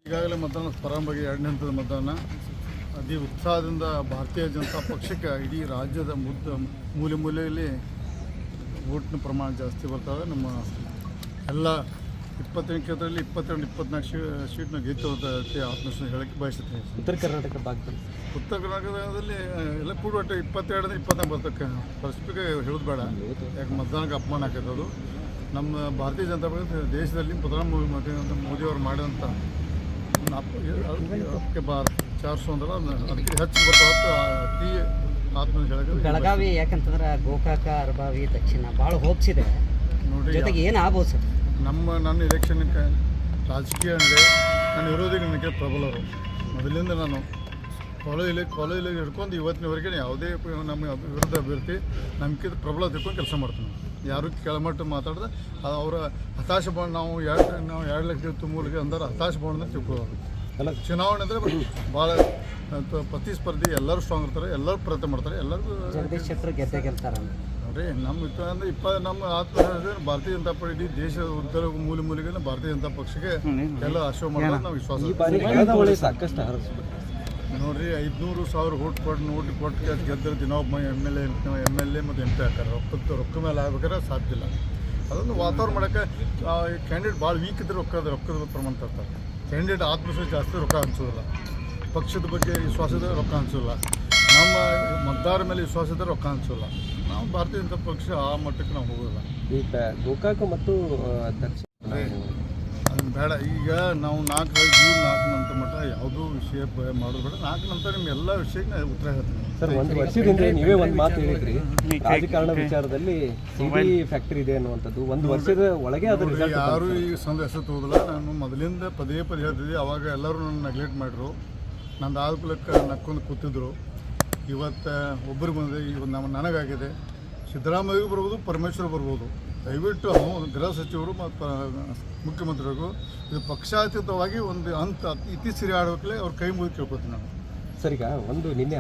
ಈಗಾಗಲೇ ಮತದಾನ ಪ್ರಾರಂಭವಾಗಿ 2ನೇ ಹಂತದ ಮತದಾನ ಅತಿ ಉತ್ಸಾಹದಿಂದ ಭಾರತೀಯ ಜನತಾ ಪಕ್ಷಕ್ಕೆ ಇಡೀ ರಾಜ್ಯದ ಮೂಲೆ ಮೂಲೆಯಲ್ಲಿ ವೋಟ್ನ ಪ್ರಮಾಣ ಜಾಸ್ತಿ ಬರ್ತವೆ. ನಮ್ಮ ಎಲ್ಲ 28 ಕ್ಷೇತ್ರದಲ್ಲಿ 22-24 ಸೀಟ್ನ ಗೆದ್ದು ಆತ್ಮವಿಶ್ವಾಸ ಹೇಳಕ್ಕೆ ಬಯಸುತ್ತೇನೆ. ಉತ್ತರ ಕರ್ನಾಟಕ ಭಾಗದಲ್ಲಿ ಎಲ್ಲ ಕೂಡ ಒಟ್ಟು 22-24 ಬರ್ತಕ್ಕೆ ಪರಸ್ಪರ ಹೇಳೋದು ಬೇಡ, ಯಾಕೆ ಮತದಾನಕ್ಕೆ ಅಪಮಾನ ಆಕೈತೆ. ಅದು ನಮ್ಮ ಭಾರತೀಯ ಜನತಾ ಪಕ್ಷ ದೇಶದಲ್ಲಿ ಪ್ರಧಾನಮಂತ್ರಿ ಮೋದಿಯವರು ಮಾಡಿದಂಥ 400 ಅಂದ್ರೆ ಅದಕ್ಕೆ ಹೆಚ್ಚು ಬರ್ತಾವತ್ತು ಅತಿ ಆತ್ಮ ಹೇಳಕ್ಕೆ. ಬೆಳಗಾವಿ ಯಾಕಂತಂದ್ರೆ ಗೋಕಾಕ ಅರಬಾವಿ ದಕ್ಷಿಣ ಭಾಳ ಹೋಪ್ಸ್ ಇದೆ ನೋಡಿ. ಜೊತೆಗೆ ಏನು ಆಗ್ಬೋದು ಸರ್? ನನ್ನ ಎಲೆಕ್ಷನ್ಗೆ ರಾಜಕೀಯ ಅಂದರೆ ನನ್ನ ವಿರೋಧಿಗಳು ನನಗೆ ಪ್ರಬಲರು. ಮೊದಲಿಂದ ನಾನು ಕಾಲೇಜಲ್ಲಿ ಹಿಡ್ಕೊಂಡು ಇವತ್ತಿನವರೆಗೆ ಯಾವುದೇ ನಮ್ಮ ವಿರುದ್ಧ ಅಭ್ಯರ್ಥಿ ನಮ್ಗಿಂತ ಪ್ರಬಲ ತಿಳ್ಕೊಂಡು ಕೆಲಸ ಮಾಡ್ತೀನಿ. ಯಾರು ಕೆಳಮಟ್ಟ ಮಾತಾಡಿದ್ರೆ ಅವರ ಹತಾಶ ಬಾಂಡ್ ನಾವು 2 ಲಕ್ಷ ತುಂಬಲಿಕ್ಕೆ ಅಂದ್ರೆ ಹತಾಶ ಬಾಂಡ್ ತಿಳ್ಕೊಳ್ಳೋದು. ಚುನಾವಣೆ ಅಂದರೆ ಭಾಳ ಪ್ರತಿಸ್ಪರ್ಧಿ, ಎಲ್ಲರೂ ಸ್ಟ್ರಾಂಗ್ ಇರ್ತಾರೆ, ಎಲ್ಲರೂ ಪ್ರಯತ್ನ ಮಾಡ್ತಾರೆ, ಎಲ್ಲರಿಗೂ ಜಗದೀಶ್ ಶೆಟ್ಟರ್ ಗೆಲ್ತಾರೆ ನೋಡ್ರಿ. ನಮ್ಮ ಆತ್ಮವಿಶ್ವಾಸ ಭಾರತೀಯ ಜನತಾ ಪಕ್ಷ ಇಡೀ ದೇಶದ ಉತ್ತರ ಮೂಲೆಗೆ ಭಾರತೀಯ ಜನತಾ ಪಕ್ಷಕ್ಕೆ ಎಲ್ಲ ಆಶ್ರಯ ಮಾಡೋದು ನಾವು ವಿಶ್ವಾಸ. ಸಾಕಷ್ಟು ನೋಡ್ರಿ 500,000 ನೋಟ್ ಕೊಟ್ಟು ಗೆದ್ದರೆ ದಿನೊಬ್ಬ ಎಮ್ ಎಲ್ ಎ ಮತ್ತು MP ಹಾಕಾರ ರೊಕ್ಕ ಮೇಲೆ ಆಗ್ಬೇಕಾದ್ರೆ ಸಾಧ್ಯ ಇಲ್ಲ. ಅದೊಂದು ವಾತಾವರಣ ಮಾಡೋಕ್ಕೆ ಕ್ಯಾಂಡಿಡೇಟ್ ಭಾಳ ವೀಕ್ ಇದ್ದರೆ ರೊಕ್ಕದ ಪ್ರಮಾಣ ತರ್ತಾರೆ. ಕ್ಯಾಂಡಿಡೇಟ್ ಆತ್ಮವಿಶ್ವಾಸ ಜಾಸ್ತಿ ರೊಕ್ಕ ಹಂಚೋದಿಲ್ಲ, ಪಕ್ಷದ ಬಗ್ಗೆ ವಿಶ್ವಾಸ ಇದ್ದರೆ ರೊಕ್ಕ ಹಂಚೋಲ್ಲ, ನಮ್ಮ ಮತದಾರ ಮೇಲೆ ವಿಶ್ವಾಸ ಇದ್ದರೆ ರೊಕ್ಕ ಹಂಚೋಲ್ಲ. ನಾವು ಭಾರತೀಯ ಜನತಾ ಪಕ್ಷ ಆ ಮಟ್ಟಕ್ಕೆ ನಾವು ಹೋಗೋಲ್ಲ. ಈಗ ಗೋಕಾಕ ಮತ್ತು ದಕ್ಷಿಣ ಅದು ಬೇಡ. ಈಗ ನಾವು ಜೂನ್ 4 ನಂತರ ಮಟ್ಟ ಯಾವುದೂ ವಿಷಯ ಮಾಡೋದು ಬೇಡ. 4 ನಂತರ ನಿಮ್ಮ ಎಲ್ಲ ವಿಷಯಕ್ಕೆ ಉತ್ತರ ಹೇಳ್ತೀನಿ ಸರ್. ಒಂದು ವರ್ಷದಿಂದ ನೀವೇ ಒಂದು ಮಾತು ಹೇಳಿದ್ರಿ, ರಾಜಕಾರಣ ವಿಚಾರದಲ್ಲಿ CD ಫ್ಯಾಕ್ಟರಿ ಇದೆ ಅನ್ನುವಂಥದ್ದು. ಒಂದು ವರ್ಷದ ಒಳಗೆ ಅದು ಯಾರು ಈಗ ಹೆಸರು ತಗೋದಿಲ್ಲ. ನಾನು ಮೊದಲಿಂದ ಪದೇ ಹೇಳ್ತಿದ್ದೆ. ಅವಾಗ ಎಲ್ಲರೂ ನನ್ನ ನೆಗ್ಲೆಕ್ಟ್ ಮಾಡಿದ್ರು, ನಂದು ಆದ್ಕೂಲಕ್ಕೆ ನಕ್ಕೊಂಡು ಕೂತಿದ್ರು. ಇವತ್ತು ಒಬ್ಬರಿಗೆ ಬಂದಿದೆ, ಇವತ್ತು ನನಗಾಗಿದೆ. ಸಿದ್ದರಾಮಯ್ಯಗೂ ಬರ್ಬೋದು, ಪರಮೇಶ್ವರ್ ಬರ್ಬೋದು. ದಯವಿಟ್ಟು ಗೃಹ ಸಚಿವರು ಮತ್ತು ಮುಖ್ಯಮಂತ್ರಿಗಳಿಗೂ ಇದು ಪಕ್ಷಾತೀತವಾಗಿ ಒಂದು ಇತ್ತೀಚೆಗೆ ಆಡಬೇಕಲೇ ಅವ್ರ ಕೈ ಮುಗಿದು ಕೇಳ್ಕೊತೀನಿ ನಾನು. ಸರ್, ಈಗ ಒಂದು ನಿನ್ನೆ